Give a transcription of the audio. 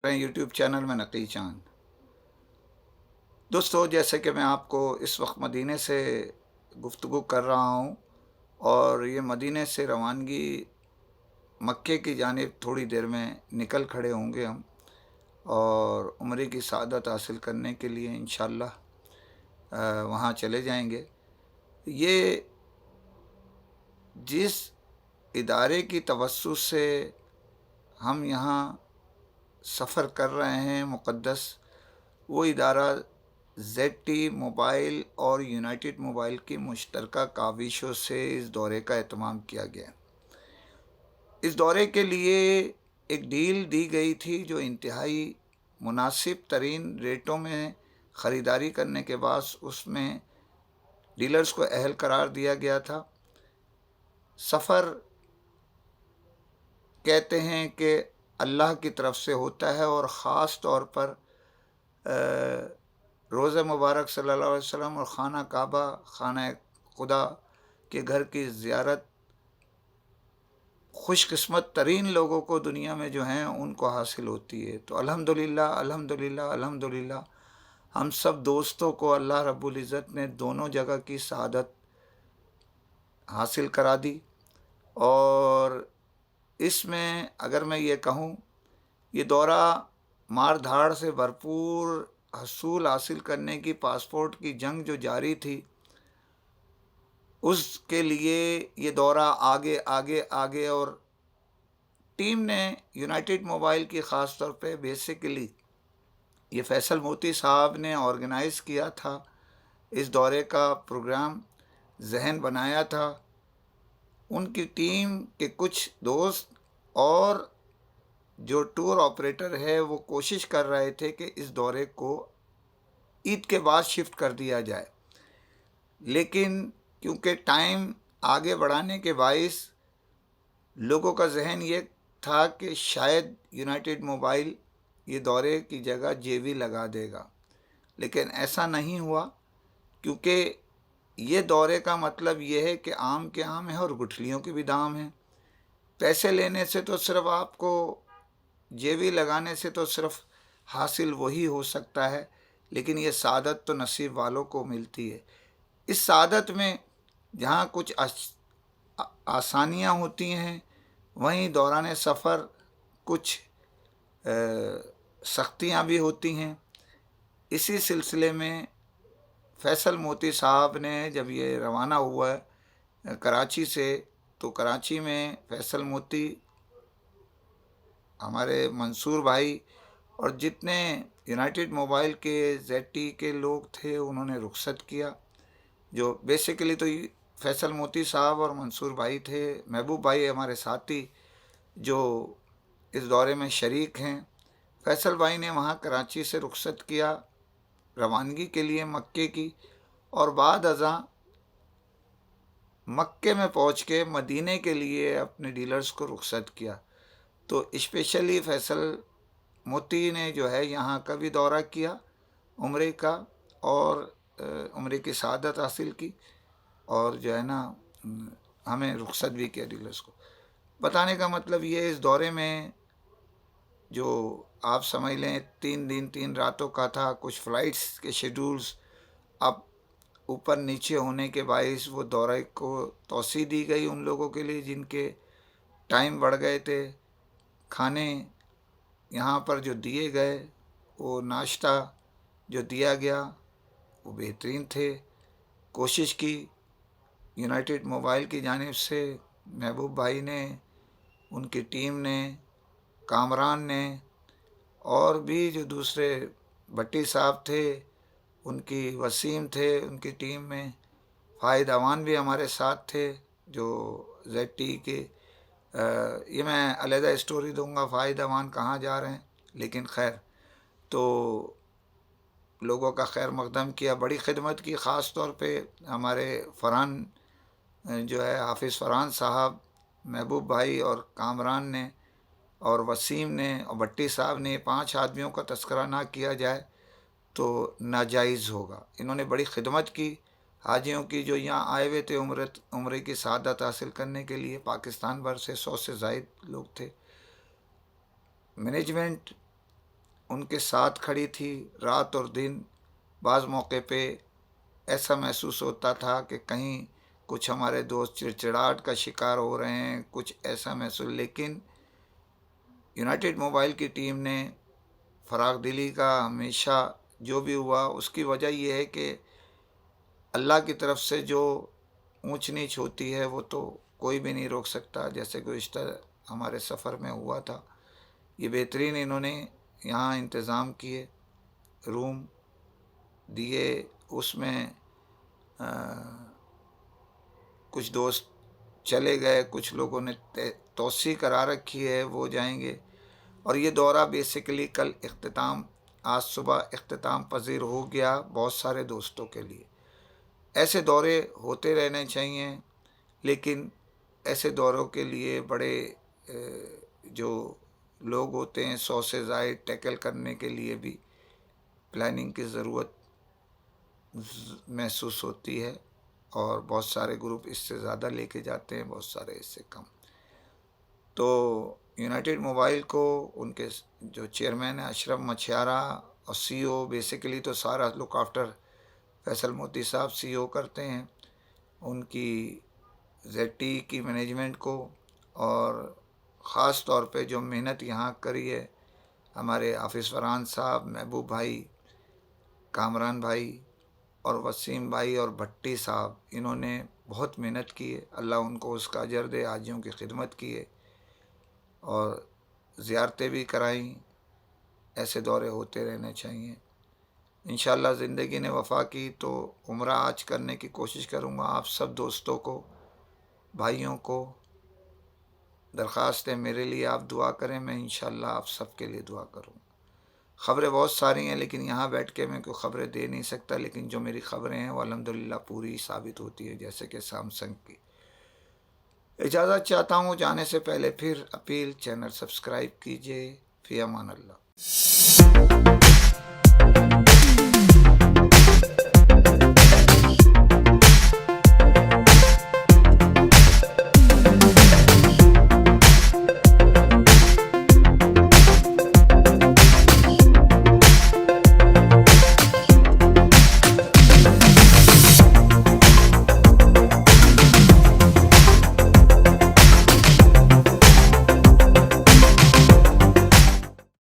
YouTube channel में नकी चांद। दोस्तों, जैसे कि मैं आपको इस वक्त मदीने से गुफ्तगू कर रहा हूँ और ये मदीने से रवानगी मक्के की जानिब थोड़ी देर में निकल खड़े होंगे हम, और उम्रे की सआदत हासिल करने के लिए इंशाअल्लाह वहाँ चले जाएंगे। ये जिस इदारे की तवस्सुत से हम यहाँ सफ़र कर रहे हैं मुक़द्दस, वो इदारा ज़ेड-टी मोबाइल और यूनाइटेड मोबाइल की मुश्तरका काविशों से इस दौरे का एहतमाम किया गया। इस दौरे के लिए एक डील दी गई थी जो इंतहाई मुनासिब तरीन रेटों में ख़रीदारी करने के बाद उसमें डीलर्स को अहल करार दिया गया था। सफ़र कहते हैं कि अल्लाह की तरफ से होता है, और ख़ास तौर पर रोज़ा मुबारक सल्लल्लाहु अलैहि वसल्लम और खाना काबा, खाना खुदा के घर की ज़ियारत खुशकिस्मत तरीन लोगों को दुनिया में जो हैं उनको हासिल होती है। तो अल्हम्दुलिल्लाह अल्हम्दुलिल्लाह अल्हम्दुलिल्लाह, हम सब दोस्तों को अल्लाह रब्बुल इज़्ज़त ने दोनों जगह की सआदत हासिल करा दी। और इसमें अगर मैं ये कहूँ, ये दौरा मार धाड़ से भरपूर हसूल हासिल करने की, पासपोर्ट की जंग जो जारी थी, उसके लिए ये दौरा आगे आगे आगे, और टीम ने यूनाइटेड मोबाइल की ख़ास तौर पे बेसिकली ये फैसल मोती साहब ने ऑर्गेनाइज़ किया था। इस दौरे का प्रोग्राम जहन बनाया था। उनकी टीम के कुछ दोस्त और जो टूर ऑपरेटर है वो कोशिश कर रहे थे कि इस दौरे को ईद के बाद शिफ्ट कर दिया जाए, लेकिन क्योंकि टाइम आगे बढ़ाने के बाइस लोगों का जहन ये था कि शायद यूनाइटेड मोबाइल ये दौरे की जगह जेवी लगा देगा, लेकिन ऐसा नहीं हुआ, क्योंकि ये दौरे का मतलब ये है कि आम के आम है और गुठलियों की भी दाम है। पैसे लेने से तो सिर्फ आपको, जेवी लगाने से तो सिर्फ हासिल वही हो सकता है, लेकिन ये सादत तो नसीब वालों को मिलती है। इस सादत में जहाँ कुछ आसानियाँ होती हैं, वहीं दौरान सफ़र कुछ सख्तियाँ भी होती हैं। इसी सिलसिले में फैसल मोती साहब ने जब ये रवाना हुआ कराची से, तो कराची में फैसल मोती, हमारे मंसूर भाई और जितने यूनाइटेड मोबाइल के ज़ेड-टी के लोग थे, उन्होंने रुखसत किया। जो बेसिकली तो फैसल मोती साहब और मंसूर भाई थे। महबूब भाई हमारे साथी जो इस दौरे में शरीक हैं। फैसल भाई ने वहाँ कराची से रुखसत किया रवानगी के लिए मक्के की, और बाद अज़ां मक्के में पहुँच के मदीने के लिए अपने डीलर्स को रुखसत किया। तो स्पेशली फैसल मोती ने जो है यहाँ का भी दौरा किया उम्रे का, और उम्रे की सआदत हासिल की, और जो है ना हमें रुखसत भी किया डीलर्स को। बताने का मतलब ये है, इस दौरे में जो आप समझ लें 3 दिन 3 रातों का था। कुछ फ़्लाइट्स के शेड्यूल्स अब ऊपर नीचे होने के बाइस वो दौरे को तौसी दी गई उन लोगों के लिए जिनके टाइम बढ़ गए थे। खाने यहाँ पर जो दिए गए, वो नाश्ता जो दिया गया वो बेहतरीन थे। कोशिश की यूनाइटेड मोबाइल की जानिब से, महबूब भाई ने, उनकी टीम ने, कामरान ने, और भी जो दूसरे भट्टी साहब थे, उनकी वसीम थे, उनकी टीम में फ़ाहिद अवान भी हमारे साथ थे जो ज़ेड-टी के। ये मैं अलहदा स्टोरी दूंगा फ़ाहिद अवान कहाँ जा रहे हैं, लेकिन खैर, तो लोगों का खैर मकदम किया, बड़ी खिदमत की। ख़ास तौर पे हमारे फ़रहान जो है, हाफिज़ फ़रहान साहब, महबूब भाई और कामरान ने और वसीम ने और भट्टी साहब ने, 5 आदमियों का तस्करा ना किया जाए तो नाजायज़ होगा। इन्होंने बड़ी खिदमत की हाजियों की जो यहाँ आए हुए थे उम्रे की सआदत हासिल करने के लिए। पाकिस्तान भर से 100 से ज़ायद लोग थे। मैनेजमेंट ان کے ساتھ کھڑی تھی رات اور دن. بعض موقع پہ ایسا محسوس ہوتا تھا کہ کہیں کچھ ہمارے دوست چڑچڑاہٹ کا شکار ہو رہے ہیں، کچھ ایسا محسوس. لیکن یونائٹڈ موبائل کی ٹیم نے فراخ دلی کا ہمیشہ جو بھی ہوا، اس کی وجہ یہ ہے کہ اللہ کی طرف سے جو اونچ نیچ ہوتی ہے وہ تو کوئی بھی نہیں روک سکتا. جیسے گزشتہ ہمارے سفر میں ہوا تھا، یہ بہترین انہوں نے یہاں انتظام کیے، روم دیے. اس میں کچھ دوست چلے گئے، کچھ لوگوں نے توسیع کرا رکھی ہے، وہ جائیں گے. اور یہ دورہ بیسیکلی کل آج صبح اختتام پذیر ہو گیا بہت سارے دوستوں کے لیے. ایسے دورے ہوتے رہنے چاہیے، لیکن ایسے دوروں کے لیے بڑے جو لوگ ہوتے ہیں 100 سے زائد ٹیکل کرنے کے لیے بھی پلاننگ کی ضرورت محسوس ہوتی ہے. اور بہت سارے گروپ اس سے زیادہ لے کے جاتے ہیں، بہت سارے اس سے کم. تو یونائٹڈ موبائل کو ان کے جو چیئرمین ہیں اشرف مچھیارا اور سی او، بیسیکلی تو سارا لک آفٹر فیصل موتی صاحب سی او کرتے ہیں، ان کی زیڈ ٹی کی مینجمنٹ کو. اور خاص طور پہ جو محنت یہاں کری ہے ہمارے حافظ فرحان صاحب، محبوب بھائی، کامران بھائی اور وسیم بھائی اور بھٹی صاحب، انہوں نے بہت محنت کی ہے. اللہ ان کو اس کا اجر دے. حاجیوں کی خدمت کی ہے اور زیارتیں بھی کرائیں. ایسے دورے ہوتے رہنے چاہیے. انشاءاللہ زندگی نے وفا کی تو عمرہ آج کرنے کی کوشش کروں گا. آپ سب دوستوں کو، بھائیوں کو درخواست ہے میرے لیے آپ دعا کریں. میں انشاءاللہ آپ سب کے لیے دعا کروں. خبریں بہت ساری ہیں لیکن یہاں بیٹھ کے میں کوئی خبریں دے نہیں سکتا، لیکن جو میری خبریں ہیں وہ الحمدللہ پوری ثابت ہوتی ہے. جیسے کہ سیمسنگ کی. اجازت چاہتا ہوں جانے سے پہلے پھر اپیل، چینل سبسکرائب کیجئے. فی امان اللہ.